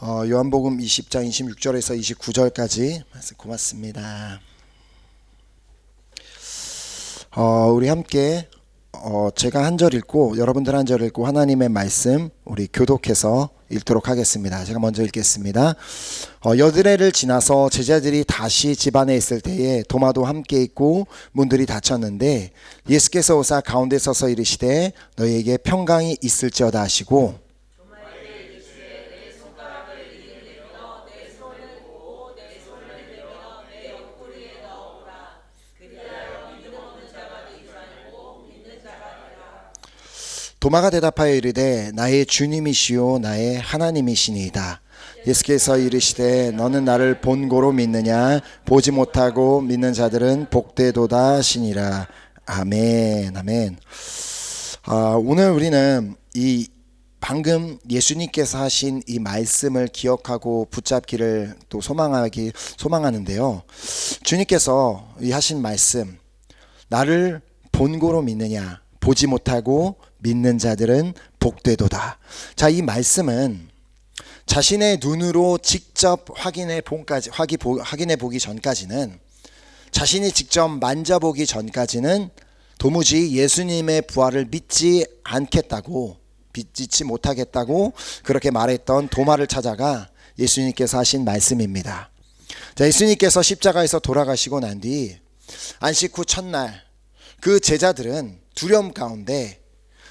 요한복음 20장 26절에서 29절까지 말씀 고맙습니다. 우리 함께 제가 한 절 읽고 여러분들 한 절 읽고 하나님의 말씀 우리 교독해서 읽도록 하겠습니다. 제가 먼저 읽겠습니다. 여드레를 지나서 제자들이 다시 집 안에 있을 때에 도마도 함께 있고 문들이 닫혔는데 예수께서 오사 가운데 서서 이르시되 너희에게 평강이 있을지어다 하시고 도마가 대답하여 이르되 나의 주님이시요 나의 하나님이시니이다. 예수께서 이르시되 너는 나를 본고로 믿느냐 보지 못하고 믿는 자들은 복되도다 하시니라. 아멘. 아멘. 오늘 우리는 이 방금 예수님께서 하신 이 말씀을 기억하고 붙잡기를 또 소망하는데요. 주님께서 이 하신 말씀, 나를 본고로 믿느냐 보지 못하고 믿는 자들은 복되도다. 자, 이 말씀은 자신의 눈으로 직접 확인해 보기 전까지는, 자신이 직접 만져보기 전까지는 도무지 예수님의 부활을 믿지 못하겠다고 그렇게 말했던 도마를 찾아가 예수님께서 하신 말씀입니다. 자, 예수님께서 십자가에서 돌아가시고 난 뒤 안식 후 첫날 그 제자들은 두려움 가운데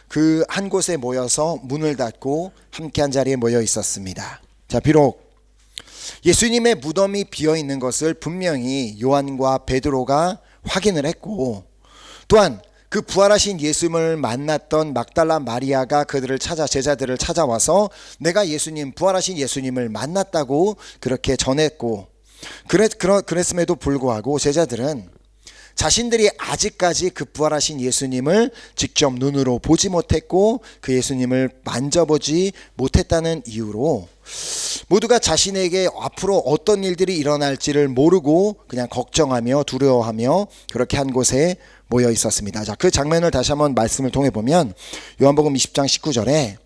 그 한 곳에 모여서 문을 닫고 함께 한 자리에 모여 있었습니다. 자, 비록 예수님의 무덤이 비어 있는 것을 분명히 요한과 베드로가 확인을 했고, 또한 그 부활하신 예수님을 만났던 막달라 마리아가 제자들을 찾아와서 내가 부활하신 예수님을 만났다고 그렇게 전했고, 그랬음에도 불구하고 제자들은 자신들이 아직까지 그 부활하신 예수님을 직접 눈으로 보지 못했고 그 예수님을 만져보지 못했다는 이유로 모두가 자신에게 앞으로 어떤 일들이 일어날지를 모르고 그냥 걱정하며 두려워하며 그렇게 한 곳에 모여 있었습니다. 자, 그 장면을 다시 한번 말씀을 통해 보면 요한복음 20장 19절에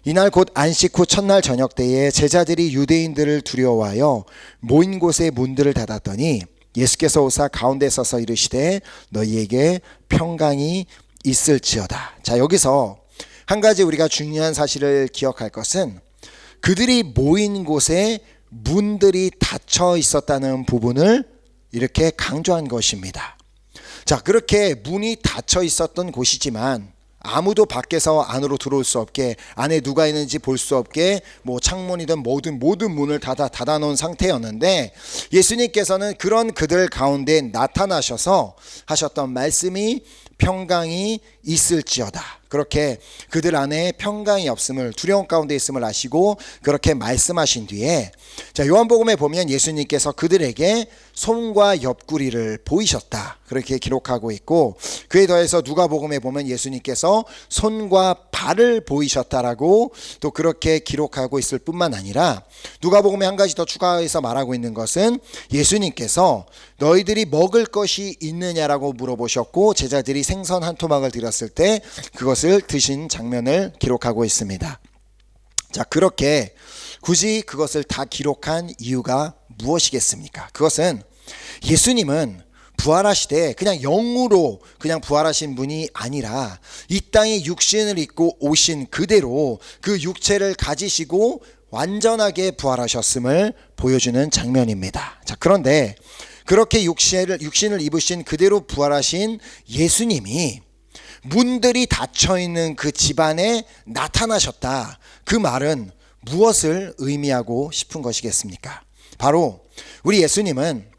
이날 곧 안식 후 첫날 저녁 때에 제자들이 유대인들을 두려워하여 모인 곳의 문들을 닫았더니 예수께서 오사 가운데 서서 이르시되 너희에게 평강이 있을지어다. 자, 여기서 한 가지 우리가 중요한 사실을 기억할 것은 그들이 모인 곳에 문들이 닫혀 있었다는 부분을 이렇게 강조한 것입니다. 자, 그렇게 문이 닫혀 있었던 곳이지만 아무도 밖에서 안으로 들어올 수 없게, 안에 누가 있는지 볼 수 없게 창문이든 모든 문을 닫아 놓은 상태였는데 예수님께서는 그런 그들 가운데 나타나셔서 하셨던 말씀이 평강이 있을지어다. 그렇게 그들 안에 평강이 없음을, 두려움 가운데 있음을 아시고 그렇게 말씀하신 뒤에, 자, 요한복음에 보면 예수님께서 그들에게 손과 옆구리를 보이셨다 그렇게 기록하고 있고, 그에 더해서 누가복음에 보면 예수님께서 손과 발을 보이셨다라고 또 그렇게 기록하고 있을 뿐만 아니라 누가복음에 한 가지 더 추가해서 말하고 있는 것은 예수님께서 너희들이 먹을 것이 있느냐라고 물어보셨고 제자들이 생선 한 토막을 드렸을 때 그것을 드신 장면을 기록하고 있습니다. 자, 그렇게 굳이 그것을 다 기록한 이유가 무엇이겠습니까? 그것은 예수님은 부활하시되 그냥 영으로 그냥 부활하신 분이 아니라 이 땅에 육신을 입고 오신 그대로 그 육체를 가지시고 완전하게 부활하셨음을 보여주는 장면입니다. 자, 그런데 그렇게 육신을 입으신 그대로 부활하신 예수님이 문들이 닫혀있는 그 집안에 나타나셨다. 그 말은 무엇을 의미하고 싶은 것이겠습니까? 바로 우리 예수님은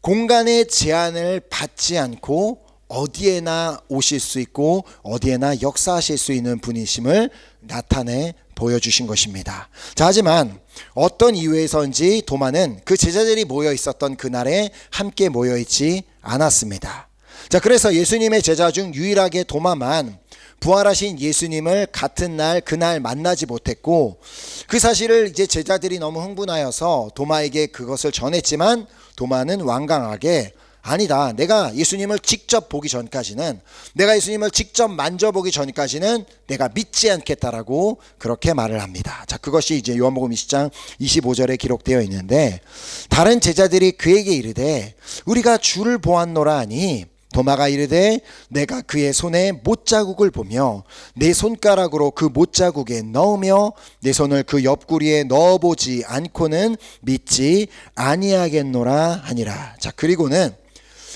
공간의 제한을 받지 않고 어디에나 오실 수 있고 어디에나 역사하실 수 있는 분이심을 나타내 보여주신 것입니다. 자, 하지만 어떤 이유에서인지 도마는 그 제자들이 모여 있었던 그날에 함께 모여 있지 않았습니다. 자, 그래서 예수님의 제자 중 유일하게 도마만 부활하신 예수님을 같은 날 그날 만나지 못했고, 그 사실을 이제 제자들이 너무 흥분하여서 도마에게 그것을 전했지만 도마는 완강하게 아니다. 내가 예수님을 직접 보기 전까지는, 내가 예수님을 직접 만져보기 전까지는 내가 믿지 않겠다라고 그렇게 말을 합니다. 자, 그것이 이제 요한복음 20장 25절에 기록되어 있는데, 다른 제자들이 그에게 이르되 우리가 주를 보았노라 하니 도마가 이르되 내가 그의 손에 못자국을 보며 내 손가락으로 그 못자국에 넣으며 내 손을 그 옆구리에 넣어보지 않고는 믿지 아니하겠노라 하니라. 자, 그리고는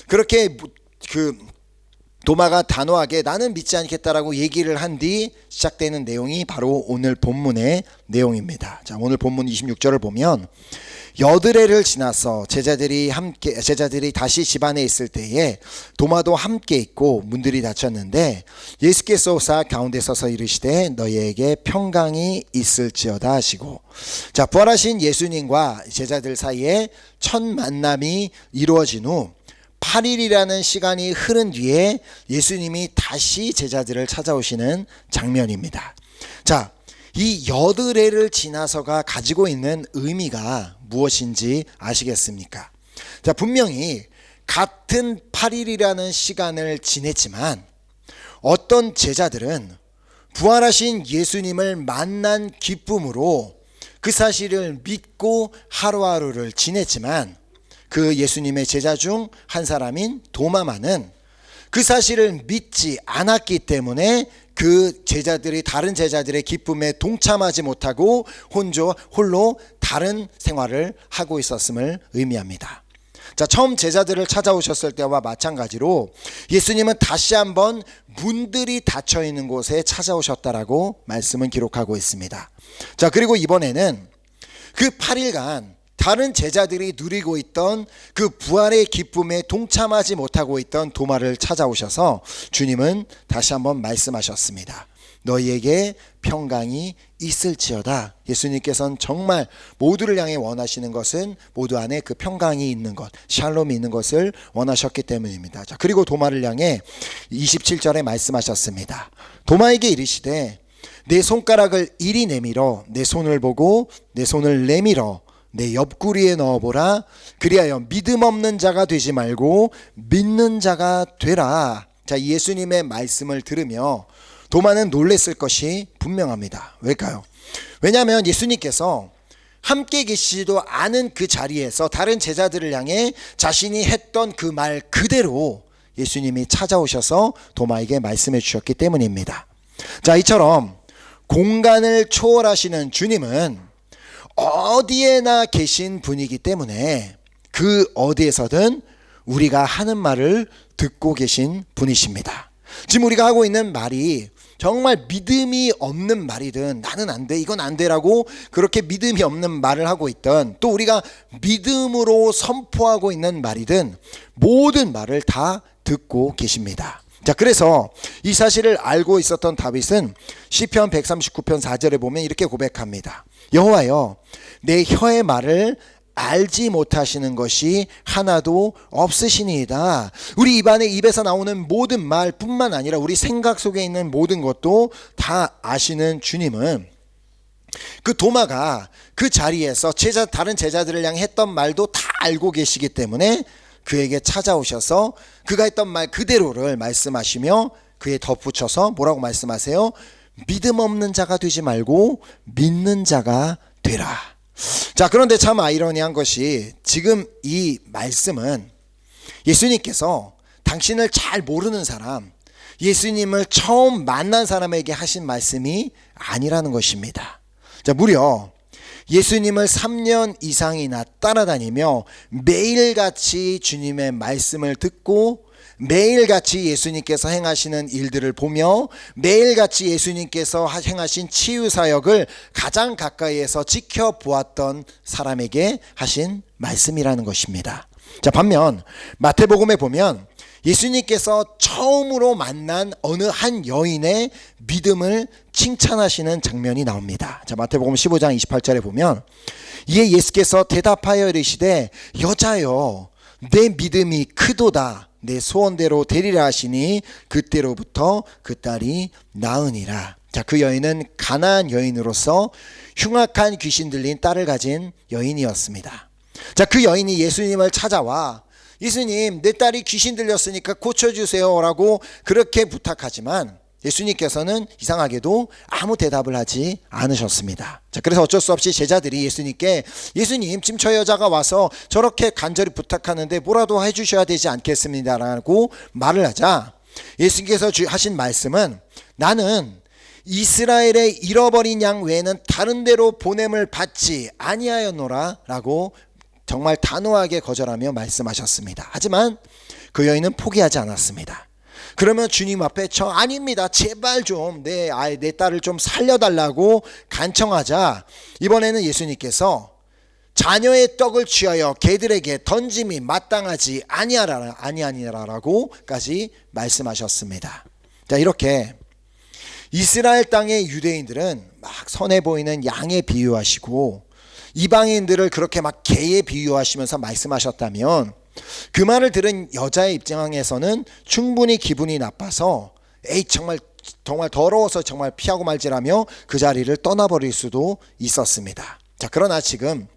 그렇게 그 도마가 단호하게 나는 믿지 않겠다라고 얘기를 한 뒤 시작되는 내용이 바로 오늘 본문의 내용입니다. 자, 오늘 본문 26절을 보면 여드레를 지나서 제자들이 다시 집 안에 있을 때에 도마도 함께 있고 문들이 닫혔는데 예수께서 오사 가운데 서서 이르시되 너희에게 평강이 있을지어다 하시고, 자, 부활하신 예수님과 제자들 사이에 첫 만남이 이루어진 후 8일이라는 시간이 흐른 뒤에 예수님이 다시 제자들을 찾아오시는 장면입니다. 자, 이 여드레를 지나서가 가지고 있는 의미가 무엇인지 아시겠습니까? 자, 분명히 같은 8일이라는 시간을 지냈지만 어떤 제자들은 부활하신 예수님을 만난 기쁨으로 그 사실을 믿고 하루하루를 지냈지만, 그 예수님의 제자 중 한 사람인 도마만은 그 사실을 믿지 않았기 때문에 그 제자들이 다른 제자들의 기쁨에 동참하지 못하고 홀로 다른 생활을 하고 있었음을 의미합니다. 자, 처음 제자들을 찾아오셨을 때와 마찬가지로 예수님은 다시 한번 문들이 닫혀 있는 곳에 찾아오셨다라고 말씀은 기록하고 있습니다. 자, 그리고 이번에는 그 8일간 다른 제자들이 누리고 있던 그 부활의 기쁨에 동참하지 못하고 있던 도마를 찾아오셔서 주님은 다시 한번 말씀하셨습니다. 너희에게 평강이 있을지어다. 예수님께서는 정말 모두를 향해 원하시는 것은 모두 안에 그 평강이 있는 것, 샬롬이 있는 것을 원하셨기 때문입니다. 자, 그리고 도마를 향해 27절에 말씀하셨습니다. 도마에게 이르시되 내 손가락을 이리 내밀어 내 손을 보고 내 손을 내밀어 내 옆구리에 넣어보라. 그리하여 믿음 없는 자가 되지 말고 믿는 자가 되라. 자, 예수님의 말씀을 들으며 도마는 놀랬을 것이 분명합니다. 왜일까요? 왜냐하면 예수님께서 함께 계시지도 않은 그 자리에서 다른 제자들을 향해 자신이 했던 그 말 그대로 예수님이 찾아오셔서 도마에게 말씀해 주셨기 때문입니다. 자, 이처럼 공간을 초월하시는 주님은 어디에나 계신 분이기 때문에 그 어디에서든 우리가 하는 말을 듣고 계신 분이십니다. 지금 우리가 하고 있는 말이 정말 믿음이 없는 말이든 나는 안 돼, 이건 안 돼라고 그렇게 믿음이 없는 말을 하고 있던, 또 우리가 믿음으로 선포하고 있는 말이든 모든 말을 다 듣고 계십니다. 자, 그래서 이 사실을 알고 있었던 다윗은 시편 139편 4절에 보면 이렇게 고백합니다. 여호와여, 내 혀의 말을 알지 못하시는 것이 하나도 없으시니이다. 우리 입에서 나오는 모든 말뿐만 아니라 우리 생각 속에 있는 모든 것도 다 아시는 주님은 그 도마가 그 자리에서 다른 제자들을 향해 했던 말도 다 알고 계시기 때문에 그에게 찾아오셔서 그가 했던 말 그대로를 말씀하시며 그에 덧붙여서 뭐라고 말씀하세요? 믿음 없는 자가 되지 말고 믿는 자가 되라. 자, 그런데 참 아이러니한 것이 지금 이 말씀은 예수님께서 당신을 잘 모르는 사람, 예수님을 처음 만난 사람에게 하신 말씀이 아니라는 것입니다. 자, 무려 예수님을 3년 이상이나 따라다니며 매일같이 주님의 말씀을 듣고 매일같이 예수님께서 행하시는 일들을 보며 매일같이 예수님께서 행하신 치유사역을 가장 가까이에서 지켜보았던 사람에게 하신 말씀이라는 것입니다. 자, 반면 마태복음에 보면 예수님께서 처음으로 만난 어느 한 여인의 믿음을 칭찬하시는 장면이 나옵니다. 자, 마태복음 15장 28절에 보면 이에 예수께서 대답하여 이르시되 여자여, 내 믿음이 크도다. 내 소원대로 되리라 하시니 그때로부터 그 딸이 나으니라. 자, 그 여인은 가나안 여인으로서 흉악한 귀신 들린 딸을 가진 여인이었습니다. 자, 그 여인이 예수님을 찾아와 예수님, 내 딸이 귀신 들렸으니까 고쳐주세요라고 그렇게 부탁하지만 예수님께서는 이상하게도 아무 대답을 하지 않으셨습니다. 자, 그래서 어쩔 수 없이 제자들이 예수님께, 예수님, 지금 저 여자가 와서 저렇게 간절히 부탁하는데 뭐라도 해주셔야 되지 않겠습니다라고 말을 하자 예수님께서 하신 말씀은, 나는 이스라엘의 잃어버린 양 외에는 다른 데로 보냄을 받지 아니하였노라 라고 정말 단호하게 거절하며 말씀하셨습니다. 하지만 그 여인은 포기하지 않았습니다. 그러면 주님 앞에 아닙니다, 제발 좀 내 딸을 좀 살려달라고 간청하자 이번에는 예수님께서 자녀의 떡을 취하여 개들에게 던짐이 마땅하지 아니하라라고까지 말씀하셨습니다. 자, 이렇게 이스라엘 땅의 유대인들은 막 선해 보이는 양에 비유하시고 이방인들을 그렇게 막 개에 비유하시면서 말씀하셨다면, 그 말을 들은 여자의 입장에서는 충분히 기분이 나빠서 정말 더러워서 정말 피하고 말지라며 그 자리를 떠나버릴 수도 있었습니다. 자, 그러나 지금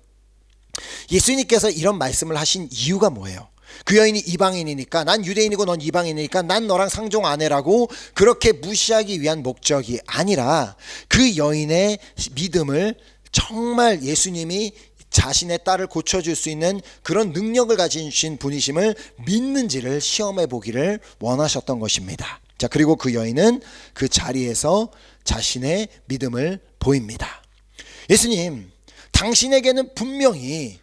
예수님께서 이런 말씀을 하신 이유가 뭐예요? 그 여인이 이방인이니까, 난 유대인이고 넌 이방인이니까 난 너랑 상종 안 해라고 그렇게 무시하기 위한 목적이 아니라, 그 여인의 믿음을 정말 예수님이 자신의 딸을 고쳐줄 수 있는 그런 능력을 가지신 분이심을 믿는지를 시험해 보기를 원하셨던 것입니다. 자, 그리고 그 여인은 그 자리에서 자신의 믿음을 보입니다. 예수님, 당신에게는 분명히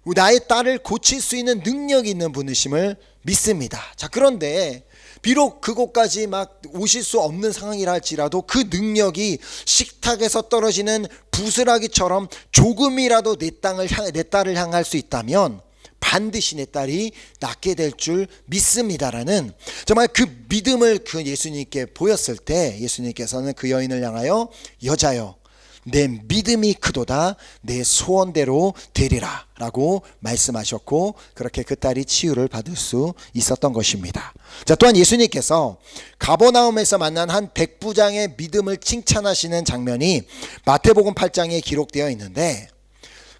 나의 딸을 고칠 수 있는 능력이 있는 분이심을 믿습니다. 자, 그런데 비록 그곳까지 막 오실 수 없는 상황이라 할지라도 그 능력이 식탁에서 떨어지는 부스라기처럼 조금이라도 내 딸을 향할 수 있다면 반드시 내 딸이 낫게 될 줄 믿습니다라는 정말 그 믿음을 그 예수님께 보였을 때, 예수님께서는 그 여인을 향하여, 여자여, 내 믿음이 크도다, 내 소원대로 되리라 라고 말씀하셨고, 그렇게 그 딸이 치유를 받을 수 있었던 것입니다. 자, 또한 예수님께서 가버나움에서 만난 한 백부장의 믿음을 칭찬하시는 장면이 마태복음 8장에 기록되어 있는데,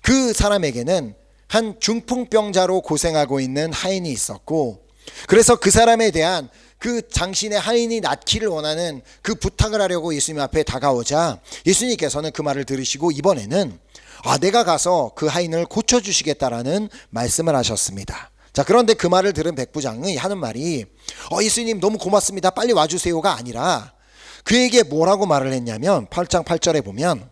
그 사람에게는 한 중풍병자로 고생하고 있는 하인이 있었고, 그래서 그 사람에 대한 그 당신의 하인이 낫기를 원하는 그 부탁을 하려고 예수님 앞에 다가오자 예수님께서는 그 말을 들으시고 이번에는 내가 가서 그 하인을 고쳐주시겠다라는 말씀을 하셨습니다. 자, 그런데 그 말을 들은 백부장이 하는 말이 예수님 너무 고맙습니다, 빨리 와주세요가 아니라, 그에게 뭐라고 말을 했냐면 8장 8절에 보면,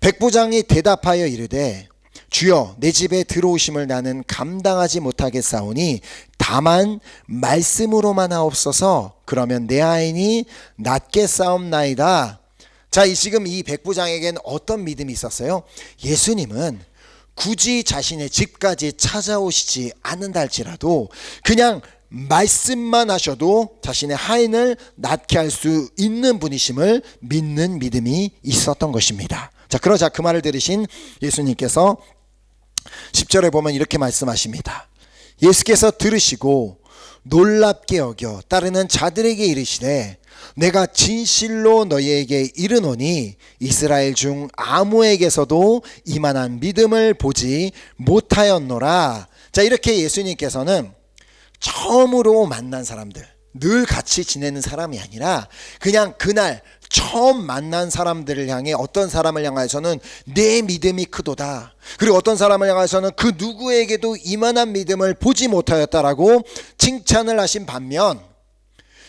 백부장이 대답하여 이르되 주여, 내 집에 들어오심을 나는 감당하지 못하겠사오니 다만 말씀으로만 하옵소서. 그러면 내 아인이 낫겠사옵나이다. 자, 지금 이 백부장에게는 어떤 믿음이 있었어요? 예수님은 굳이 자신의 집까지 찾아오시지 않는다 할지라도 그냥 말씀만 하셔도 자신의 하인을 낫게 할 수 있는 분이심을 믿는 믿음이 있었던 것입니다. 자, 그러자 그 말을 들으신 예수님께서 10절에 보면 이렇게 말씀하십니다. 예수께서 들으시고 놀랍게 여겨 따르는 자들에게 이르시되, 내가 진실로 너희에게 이르노니 이스라엘 중 아무에게서도 이만한 믿음을 보지 못하였노라. 자, 이렇게 예수님께서는 처음으로 만난 사람들, 늘 같이 지내는 사람이 아니라 그냥 그날 처음 만난 사람들을 향해, 어떤 사람을 향해서는 내 믿음이 크도다, 그리고 어떤 사람을 향해서는 그 누구에게도 이만한 믿음을 보지 못하였다라고 칭찬을 하신 반면,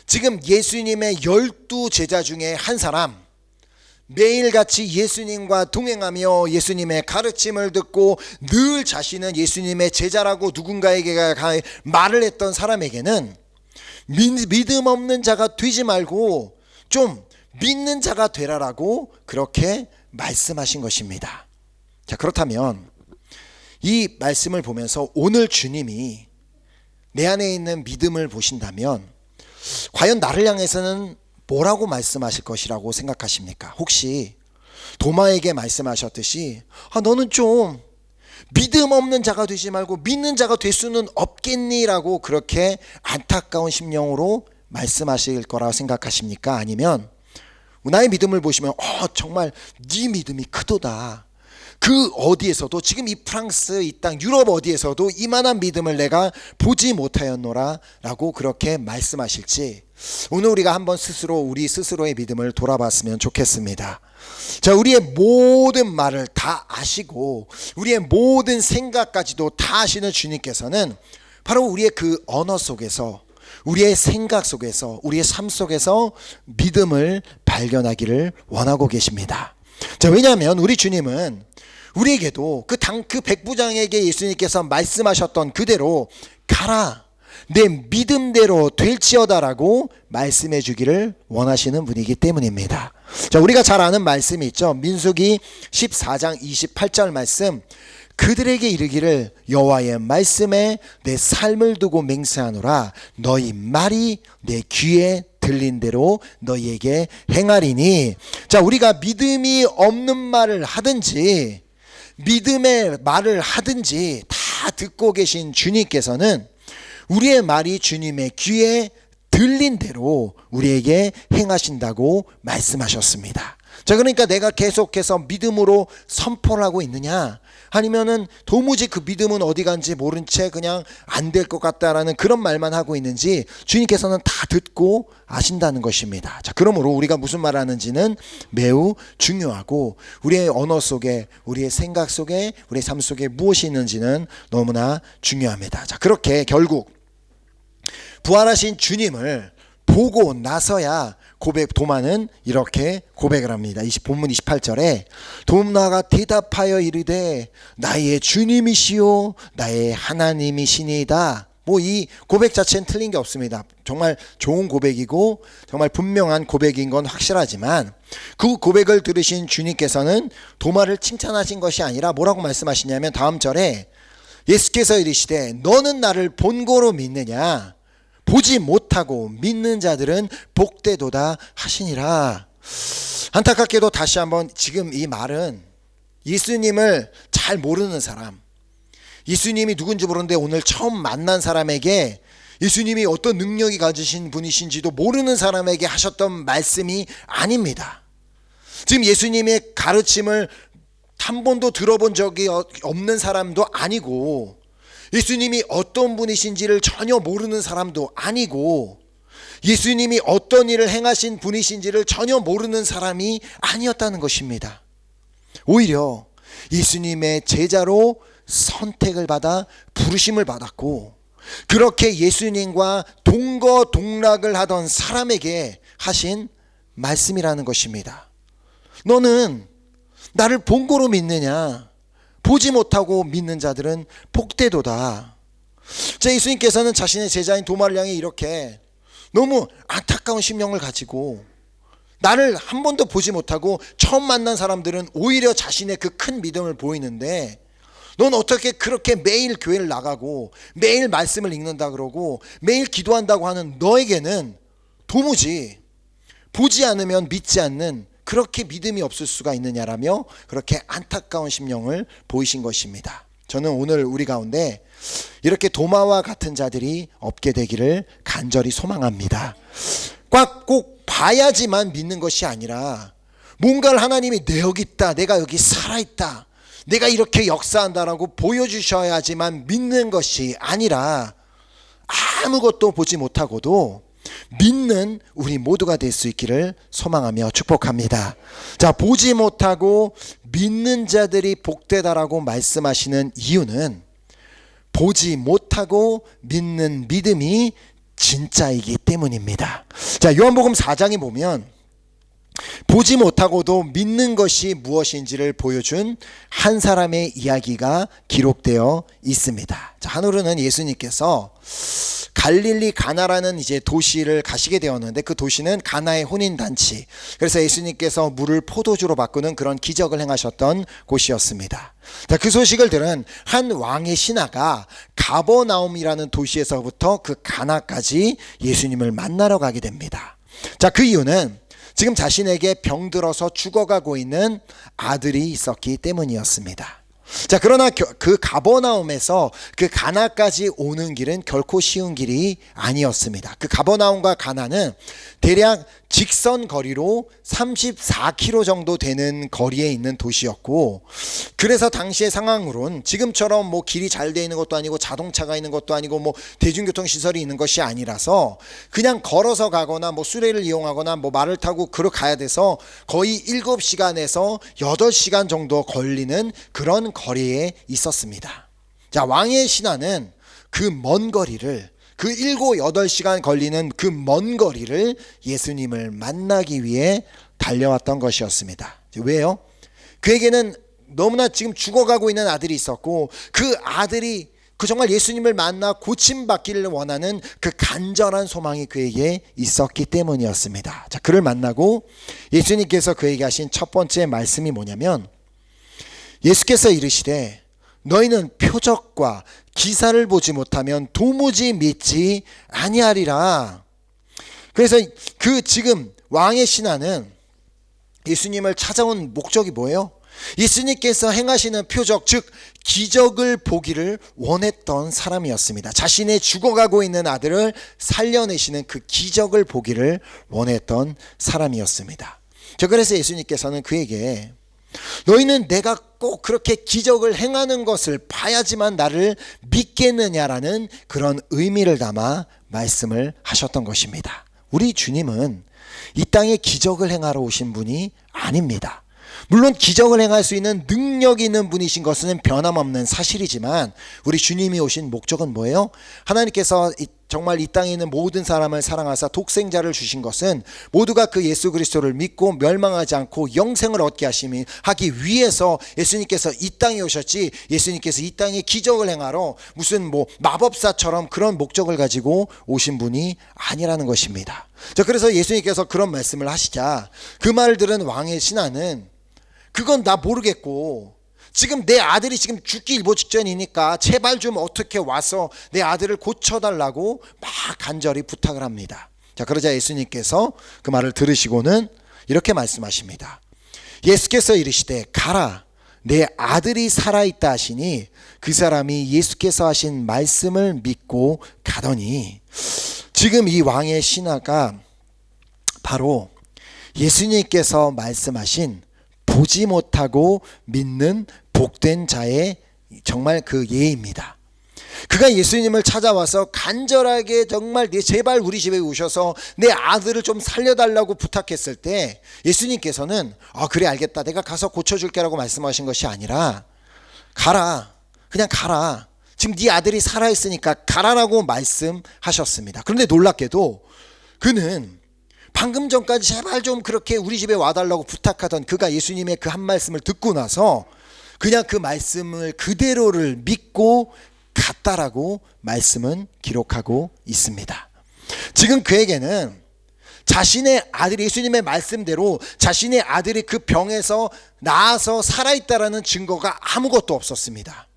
지금 예수님의 12 제자 중에 한 사람, 매일같이 예수님과 동행하며 예수님의 가르침을 듣고 늘 자신은 예수님의 제자라고 누군가에게 말을 했던 사람에게는 믿음 없는 자가 되지 말고 좀 믿는 자가 되라라고 그렇게 말씀하신 것입니다. 자, 그렇다면 이 말씀을 보면서 오늘 주님이 내 안에 있는 믿음을 보신다면 과연 나를 향해서는 뭐라고 말씀하실 것이라고 생각하십니까? 혹시 도마에게 말씀하셨듯이 너는 좀 믿음 없는 자가 되지 말고 믿는 자가 될 수는 없겠니라고 그렇게 안타까운 심령으로 말씀하실 거라고 생각하십니까? 아니면 나의 믿음을 보시면 정말 네 믿음이 크도다, 그 어디에서도, 지금 이 프랑스 이 땅 유럽 어디에서도 이만한 믿음을 내가 보지 못하였노라 라고 그렇게 말씀하실지 오늘 우리가 한번 우리 스스로의 믿음을 돌아봤으면 좋겠습니다. 자, 우리의 모든 말을 다 아시고 우리의 모든 생각까지도 다 아시는 주님께서는 바로 우리의 그 언어 속에서, 우리의 생각 속에서, 우리의 삶 속에서 믿음을 발견하기를 원하고 계십니다. 자, 왜냐하면 우리 주님은 우리에게도 그 백부장에게 예수님께서 말씀하셨던 그대로 가라, 내 믿음대로 될지어다라고 말씀해 주기를 원하시는 분이기 때문입니다. 자, 우리가 잘 아는 말씀이 있죠. 민수기 14장 28절 말씀, 그들에게 이르기를 여호와의 말씀에 내 삶을 두고 맹세하노라, 너희 말이 내 귀에 들린 대로 너희에게 행하리니. 자, 우리가 믿음이 없는 말을 하든지 믿음의 말을 하든지 다 듣고 계신 주님께서는 우리의 말이 주님의 귀에 들린 대로 우리에게 행하신다고 말씀하셨습니다. 자, 그러니까 내가 계속해서 믿음으로 선포를 하고 있느냐, 아니면은 도무지 그 믿음은 어디 간지 모른 채 그냥 안 될 것 같다라는 그런 말만 하고 있는지 주님께서는 다 듣고 아신다는 것입니다. 자, 그러므로 우리가 무슨 말 하는지는 매우 중요하고 우리의 언어 속에, 우리의 생각 속에, 우리의 삶 속에 무엇이 있는지는 너무나 중요합니다. 자, 그렇게 결국 부활하신 주님을 보고 나서야 도마는 이렇게 고백을 합니다. 본문 28절에 도마가 대답하여 이르되 나의 주님이시요 나의 하나님이시니이다. 이 고백 자체는 틀린 게 없습니다. 정말 좋은 고백이고 정말 분명한 고백인 건 확실하지만 그 고백을 들으신 주님께서는 도마를 칭찬하신 것이 아니라 뭐라고 말씀하시냐면 다음 절에 예수께서 이르시되 너는 나를 본고로 믿느냐, 보지 못하고 믿는 자들은 복되도다 하시니라. 안타깝게도 다시 한번 지금 이 말은 예수님을 잘 모르는 사람, 예수님이 누군지 모르는데 오늘 처음 만난 사람에게 예수님이 어떤 능력이 가지신 분이신지도 모르는 사람에게 하셨던 말씀이 아닙니다. 지금 예수님의 가르침을 한 번도 들어본 적이 없는 사람도 아니고 예수님이 어떤 분이신지를 전혀 모르는 사람도 아니고 예수님이 어떤 일을 행하신 분이신지를 전혀 모르는 사람이 아니었다는 것입니다. 오히려 예수님의 제자로 선택을 받아 부르심을 받았고 그렇게 예수님과 동거동락을 하던 사람에게 하신 말씀이라는 것입니다. 너는 나를 본고로 믿느냐, 보지 못하고 믿는 자들은 복되도다. 자, 예수님께서는 자신의 제자인 도마를 향해 이렇게 너무 안타까운 심령을 가지고 나를 한 번도 보지 못하고 처음 만난 사람들은 오히려 자신의 그 큰 믿음을 보이는데 넌 어떻게 그렇게 매일 교회를 나가고 매일 말씀을 읽는다 그러고 매일 기도한다고 하는 너에게는 도무지 보지 않으면 믿지 않는 그렇게 믿음이 없을 수가 있느냐라며 그렇게 안타까운 심령을 보이신 것입니다. 저는 오늘 우리 가운데 이렇게 도마와 같은 자들이 없게 되기를 간절히 소망합니다. 꼭 봐야지만 믿는 것이 아니라 뭔가를 하나님이 내 여기 있다, 내가 여기 살아있다, 내가 이렇게 역사한다라고 보여주셔야지만 믿는 것이 아니라 아무것도 보지 못하고도 믿는 우리 모두가 될 수 있기를 소망하며 축복합니다. 자, 보지 못하고 믿는 자들이 복되다라고 말씀하시는 이유는 보지 못하고 믿는 믿음이 진짜이기 때문입니다. 자, 요한복음 4장에 보면 보지 못하고도 믿는 것이 무엇인지를 보여준 한 사람의 이야기가 기록되어 있습니다. 자, 한우르는 예수님께서 갈릴리 가나라는 이제 도시를 가시게 되었는데 그 도시는 가나의 혼인잔치, 그래서 예수님께서 물을 포도주로 바꾸는 그런 기적을 행하셨던 곳이었습니다. 자, 그 소식을 들은 한 왕의 신하가 가버나움이라는 도시에서부터 그 가나까지 예수님을 만나러 가게 됩니다. 자, 그 이유는 지금 자신에게 병들어서 죽어가고 있는 아들이 있었기 때문이었습니다. 자, 그러나 그 가버나움에서 그 가나까지 오는 길은 결코 쉬운 길이 아니었습니다. 그 가버나움과 가나는 대략 직선 거리로 34km 정도 되는 거리에 있는 도시였고, 그래서 당시의 상황으론 지금처럼 뭐 길이 잘 돼 있는 것도 아니고 자동차가 있는 것도 아니고 뭐 대중교통 시설이 있는 것이 아니라서 그냥 걸어서 가거나 뭐 수레를 이용하거나 뭐 말을 타고 그렇게 가야 돼서 거의 7시간에서 8시간 정도 걸리는 그런 거리에 있었습니다. 자, 왕의 신하는 그 먼 거리를, 그 7, 8시간 걸리는 그 먼 거리를 예수님을 만나기 위해 달려왔던 것이었습니다. 왜요? 그에게는 너무나 지금 죽어가고 있는 아들이 있었고, 그 아들이 그 정말 예수님을 만나 고침받기를 원하는 그 간절한 소망이 그에게 있었기 때문이었습니다. 자, 그를 만나고 예수님께서 그에게 하신 첫 번째 말씀이 뭐냐면, 예수께서 이르시되 너희는 표적과 기사를 보지 못하면 도무지 믿지 아니하리라. 그래서 그 지금 왕의 신하는 예수님을 찾아온 목적이 뭐예요? 예수님께서 행하시는 표적, 즉 기적을 보기를 원했던 사람이었습니다. 자신의 죽어가고 있는 아들을 살려내시는 그 기적을 보기를 원했던 사람이었습니다. 그래서 예수님께서는 그에게 너희는 내가 꼭 그렇게 기적을 행하는 것을 봐야지만 나를 믿겠느냐라는 그런 의미를 담아 말씀을 하셨던 것입니다. 우리 주님은 이 땅에 기적을 행하러 오신 분이 아닙니다. 물론 기적을 행할 수 있는 능력이 있는 분이신 것은 변함없는 사실이지만, 우리 주님이 오신 목적은 뭐예요? 하나님께서 정말 이 땅에 있는 모든 사람을 사랑하사 독생자를 주신 것은 모두가 그 예수 그리스도를 믿고 멸망하지 않고 영생을 얻게 하기 위해서 예수님께서 이 땅에 오셨지, 예수님께서 이 땅에 기적을 행하러 무슨 뭐 마법사처럼 그런 목적을 가지고 오신 분이 아니라는 것입니다. 자, 그래서 예수님께서 그런 말씀을 하시자 그 말을 들은 왕의 신하는 그건 나 모르겠고, 지금 내 아들이 지금 죽기 일보 직전이니까 제발 좀 어떻게 와서 내 아들을 고쳐달라고 막 간절히 부탁을 합니다. 자, 그러자 예수님께서 그 말을 들으시고는 이렇게 말씀하십니다. 예수께서 이르시되 가라, 내 아들이 살아있다 하시니 그 사람이 예수께서 하신 말씀을 믿고 가더니, 지금 이 왕의 신하가 바로 예수님께서 말씀하신 보지 못하고 믿는 복된 자의 정말 그 예입니다. 그가 예수님을 찾아와서 간절하게 정말 제발 우리 집에 오셔서 내 아들을 좀 살려달라고 부탁했을 때 예수님께서는 그래 알겠다, 내가 가서 고쳐줄게 라고 말씀하신 것이 아니라 가라, 그냥 가라, 지금 네 아들이 살아있으니까 가라라고 말씀하셨습니다. 그런데 놀랍게도 그는 방금 전까지 제발 좀 그렇게 우리 집에 와달라고 부탁하던 그가 예수님의 그 한 말씀을 듣고 나서 그냥 그 말씀을 그대로를 믿고 갔다라고 말씀은 기록하고 있습니다. 지금 그에게는 자신의 아들이, 예수님의 말씀대로 자신의 아들이 그 병에서 나아서 살아있다라는 증거가 아무것도 없었습니다.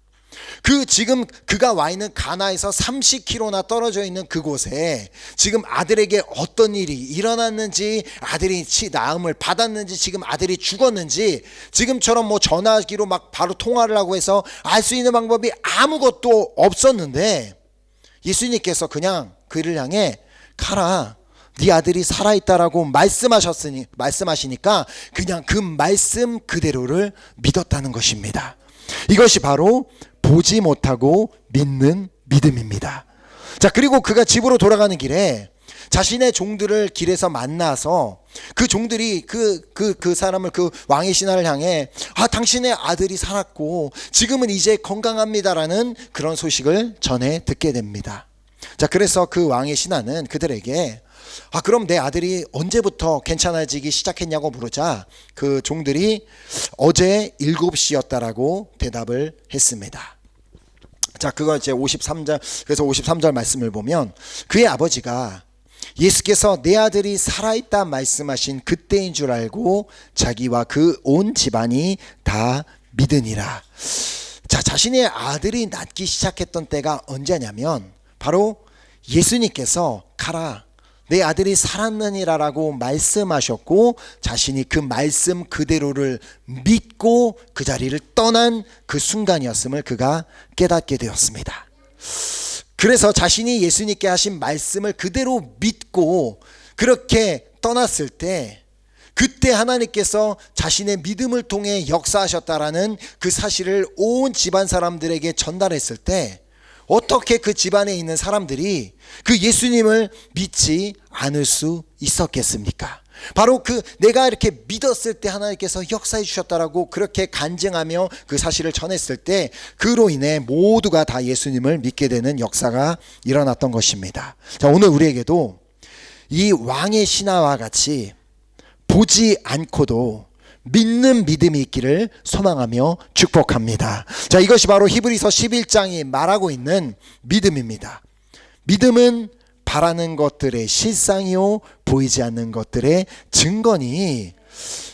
지금 그가 와 있는 가나에서 30km나 떨어져 있는 그곳에 지금 아들에게 어떤 일이 일어났는지, 아들이 나음을 받았는지, 지금 아들이 죽었는지, 지금처럼 뭐 전화기로 막 바로 통화를 하고 해서 알 수 있는 방법이 아무것도 없었는데, 예수님께서 그냥 그를 향해 가라, 네 아들이 살아있다라고 말씀하시니까 그냥 그 말씀 그대로를 믿었다는 것입니다. 이것이 바로 보지 못하고 믿는 믿음입니다. 자, 그리고 그가 집으로 돌아가는 길에 자신의 종들을 길에서 만나서 그 종들이 그 사람을, 그 왕의 신하를 향해 당신의 아들이 살았고 지금은 이제 건강합니다라는 그런 소식을 전해 듣게 됩니다. 자, 그래서 그 왕의 신하는 그들에게 그럼 내 아들이 언제부터 괜찮아지기 시작했냐고 물으자 그 종들이 어제 7시였다라고 대답을 했습니다. 자, 그거 이제 53절, 그래서 53절 말씀을 보면 그의 아버지가 예수께서 내 아들이 살아있다 말씀하신 그때인 줄 알고 자기와 그 온 집안이 다 믿으니라. 자, 자신의 아들이 낫기 시작했던 때가 언제냐면 바로 예수님께서 가라, 내 아들이 살았느니라라고 말씀하셨고 자신이 그 말씀 그대로를 믿고 그 자리를 떠난 그 순간이었음을 그가 깨닫게 되었습니다. 그래서 자신이 예수님께 하신 말씀을 그대로 믿고 그렇게 떠났을 때 그때 하나님께서 자신의 믿음을 통해 역사하셨다라는 그 사실을 온 집안 사람들에게 전달했을 때 어떻게 그 집안에 있는 사람들이 그 예수님을 믿지 않을 수 있었겠습니까? 바로 그 내가 이렇게 믿었을 때 하나님께서 역사해 주셨다라고 그렇게 간증하며 그 사실을 전했을 때 그로 인해 모두가 다 예수님을 믿게 되는 역사가 일어났던 것입니다. 자, 오늘 우리에게도 이 왕의 신하와 같이 보지 않고도 믿는 믿음이 있기를 소망하며 축복합니다. 자, 이것이 바로 히브리서 11장이 말하고 있는 믿음입니다. 믿음은 바라는 것들의 실상이요 보이지 않는 것들의 증거니,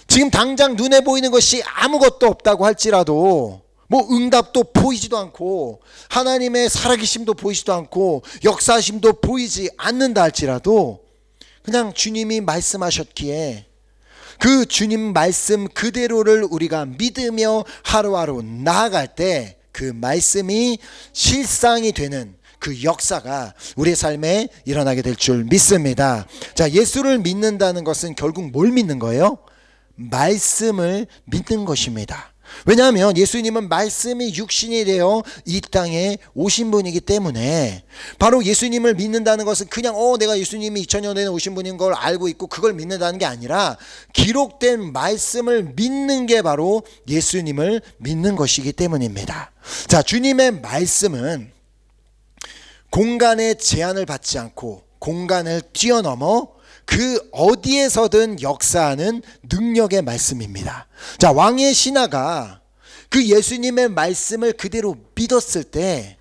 지금 당장 눈에 보이는 것이 아무것도 없다고 할지라도 뭐 응답도 보이지도 않고 하나님의 살아계심도 보이지도 않고 역사하심도 보이지 않는다 할지라도 그냥 주님이 말씀하셨기에 그 주님 말씀 그대로를 우리가 믿으며 하루하루 나아갈 때 그 말씀이 실상이 되는 그 역사가 우리의 삶에 일어나게 될 줄 믿습니다. 자, 예수를 믿는다는 것은 결국 뭘 믿는 거예요? 말씀을 믿는 것입니다. 왜냐하면 예수님은 말씀이 육신이 되어 이 땅에 오신 분이기 때문에 바로 예수님을 믿는다는 것은 그냥 내가 예수님이 2000년 전에 오신 분인 걸 알고 있고 그걸 믿는다는 게 아니라 기록된 말씀을 믿는 게 바로 예수님을 믿는 것이기 때문입니다. 자, 주님의 말씀은 공간의 제한을 받지 않고 공간을 뛰어넘어 그 어디에서든 역사하는 능력의 말씀입니다. 자, 왕의 신하가 그 예수님의 말씀을 그대로 믿었을 때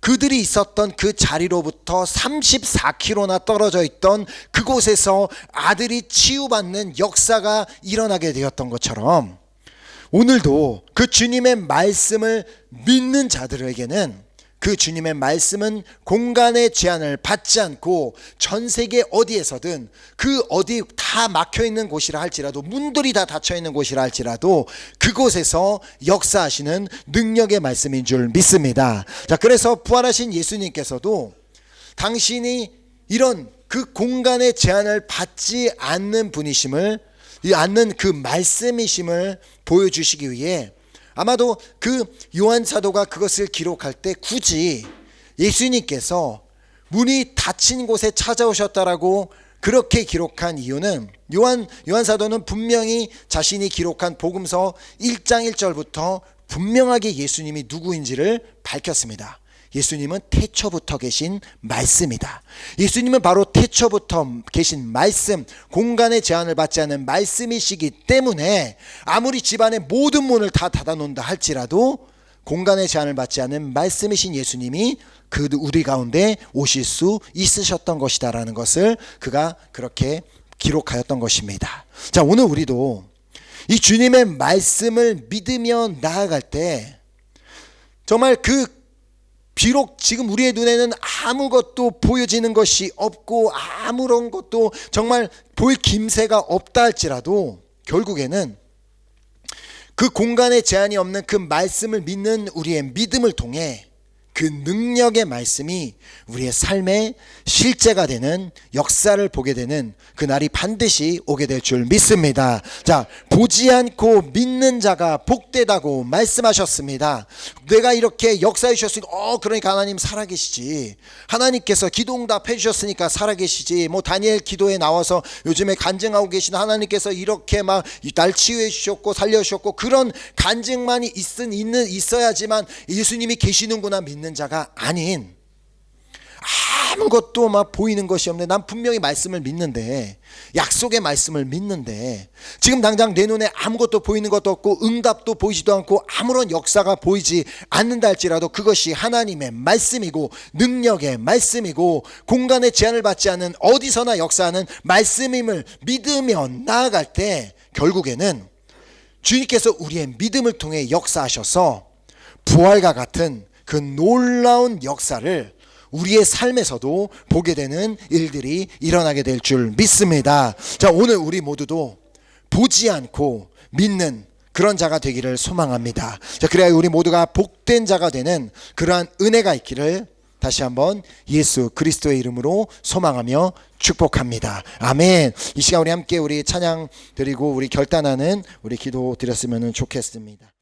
그들이 있었던 그 자리로부터 34km나 떨어져 있던 그곳에서 아들이 치유받는 역사가 일어나게 되었던 것처럼 오늘도 그 주님의 말씀을 믿는 자들에게는 그 주님의 말씀은 공간의 제한을 받지 않고 전 세계 어디에서든 그 어디 다 막혀있는 곳이라 할지라도 문들이 다 닫혀있는 곳이라 할지라도 그곳에서 역사하시는 능력의 말씀인 줄 믿습니다. 자, 그래서 부활하신 예수님께서도 당신이 이런 그 공간의 제한을 받지 않는 분이심을 않는 그 말씀이심을 보여주시기 위해 아마도 그 요한 사도가 그것을 기록할 때 굳이 예수님께서 문이 닫힌 곳에 찾아오셨다라고 그렇게 기록한 이유는 요한 사도는 분명히 자신이 기록한 복음서 1장 1절부터 분명하게 예수님이 누구인지를 밝혔습니다. 예수님은 태초부터 계신 말씀이다. 예수님은 바로 태초부터 계신 말씀, 공간의 제한을 받지 않는 말씀이시기 때문에 아무리 집안의 모든 문을 다 닫아놓는다 할지라도 공간의 제한을 받지 않는 말씀이신 예수님이 그 우리 가운데 오실 수 있으셨던 것이다라는 것을 그가 그렇게 기록하였던 것입니다. 자, 오늘 우리도 이 주님의 말씀을 믿으며 나아갈 때 정말 비록 지금 우리의 눈에는 아무것도 보여지는 것이 없고 아무런 것도 정말 볼 김새가 없다 할지라도 결국에는 그 공간에 제한이 없는 그 말씀을 믿는 우리의 믿음을 통해 그 능력의 말씀이 우리의 삶의 실제가 되는 역사를 보게 되는 그날이 반드시 오게 될 줄 믿습니다. 자, 보지 않고 믿는 자가 복되다고 말씀하셨습니다. 내가 이렇게 역사해 주셨으니까 그러니까 하나님 살아계시지. 하나님께서 기도응답해 주셨으니까 살아계시지. 뭐 다니엘 기도에 나와서 요즘에 간증하고 계신 하나님께서 이렇게 막 날 치유해 주셨고 살려 주셨고 그런 간증만이 있어야지만 예수님이 계시는구나 믿는 자가 아닌 아무것도 막 보이는 것이 없는데 난 분명히 말씀을 믿는데 약속의 말씀을 믿는데 지금 당장 내 눈에 아무것도 보이는 것도 없고 응답도 보이지도 않고 아무런 역사가 보이지 않는다 할지라도 그것이 하나님의 말씀이고 능력의 말씀이고 공간의 제한을 받지 않는 어디서나 역사하는 말씀임을 믿으며 나아갈 때 결국에는 주님께서 우리의 믿음을 통해 역사하셔서 부활과 같은 그 놀라운 역사를 우리의 삶에서도 보게 되는 일들이 일어나게 될 줄 믿습니다. 자, 오늘 우리 모두도 보지 않고 믿는 그런 자가 되기를 소망합니다. 자, 그래야 우리 모두가 복된 자가 되는 그러한 은혜가 있기를 다시 한번 예수 그리스도의 이름으로 소망하며 축복합니다. 아멘. 이 시간 우리 함께 우리 찬양 드리고 우리 결단하는 우리 기도 드렸으면 좋겠습니다.